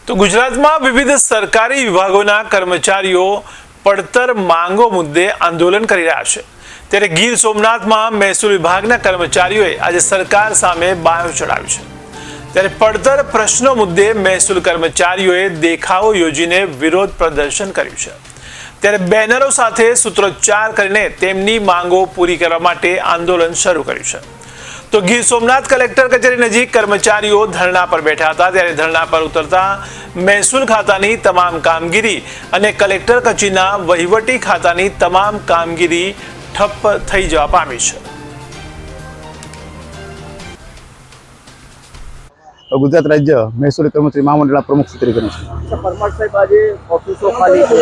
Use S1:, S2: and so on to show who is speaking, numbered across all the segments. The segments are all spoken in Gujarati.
S1: તો ગુજરાતમાં વિવિધ સરકારી વિભાગોના કર્મચારીઓ પડતર માંગો મુદ્દે આંદોલન કરી રહ્યા છે। ત્યારે ગીર સોમનાથમાં મહેસૂલ વિભાગના કર્મચારીઓએ આજે સરકાર સામે બાયો ચડાવ્યું છે। ત્યારે પડતર પ્રશ્નો મુદ્દે મહેસૂલ કર્મચારીઓએ દેખાવો યોજીને વિરોધ પ્રદર્શન કર્યું છે। ત્યારે બેનરો સાથે સૂત્રોચ્ચાર કરીને તેમની માંગો પૂરી કરવા માટે આંદોલન શરૂ કર્યું છે। तो गीर सोमनाथ कलेक्टर कचेरी नजीक कर्मचारीओ धरना पर बैठा था। त्यारे धरना पर उतरता महसूल खातानी तमाम कामगीरी अने कलेक्टर कचेरीना वहीवटी खातानी तमाम कामगीरी ठप्प थई जवा पामी छे।
S2: गुजरात राज्य महसूल कर्मचारी महामंडळ प्रमुख सूत्री करू छे।
S3: परमार साहेब आज ऑफिसो खाली छे,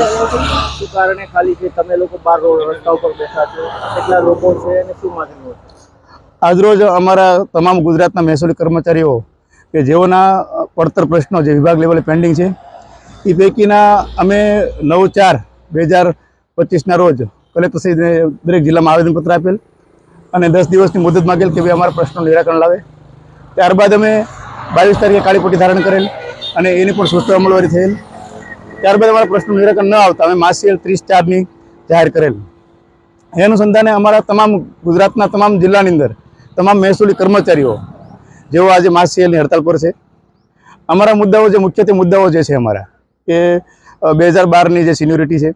S3: शुं कारणे खाली छे? तमे लोको बार रस्ता पर बैठा छो, કેટલા લોકો છે અને શું માંગણીઓ છે?
S2: આજરોજ અમારા તમામ ગુજરાતના મહેસૂલી કર્મચારીઓ કે જેઓના પડતર પ્રશ્નો જે વિભાગ લેવલે પેન્ડિંગ છે એ પૈકીના અમે 9/4/2025ના રોજ કલેક્ટરશ્રીને દરેક જિલ્લામાં આવેદનપત્ર આપેલ અને 10 દિવસની મુદત માંગેલ કે ભાઈ અમારા પ્રશ્નો નિરાકરણ લાવે। ત્યારબાદ અમે 22 તારીખે કાળીપટ્ટી ધારણ કરેલ અને એની પણ સુસ્ત અમલવારી થયેલ। ત્યારબાદ અમારા પ્રશ્નો નિરાકરણ ન આવતા અમે માસિક 30/4ની જાહેર કરેલ। એ અનુસંધાને અમારા તમામ ગુજરાતના તમામ જિલ્લાની અંદર તમામ મહેસૂલી કર્મચારીઓ જેઓ આજે માસિકની હડતાલ પર છે। અમારા મુદ્દાઓ જે મુખ્યત્વે મુદ્દાઓ જે છે અમારા કે 2012ની જે સિનિયોરિટી છે,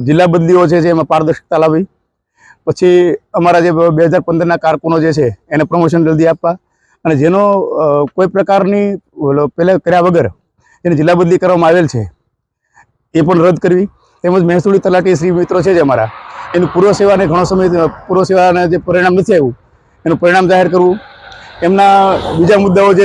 S2: જિલ્લા બદલીઓ છે એમાં પારદર્શકતા લાવવી, પછી અમારા જે 2015ના કારકુનો જે છે એને પ્રમોશન જલ્દી આપવા અને જેનો કોઈ પ્રકારની પહેલાં કર્યા વગર જેની જિલ્લા બદલી કરવામાં આવેલ છે એ પણ રદ કરવી, તેમજ મહેસૂલી તલાટી શ્રી મિત્રો છે જે અમારા એનું પૂર્વ સેવાને ઘણો સમય પૂર્વ સેવાને જે પરિણામ નથી આવ્યું એનું પરિણામ જાહેર કરવું। એમના બીજા મુદ્દાઓ જે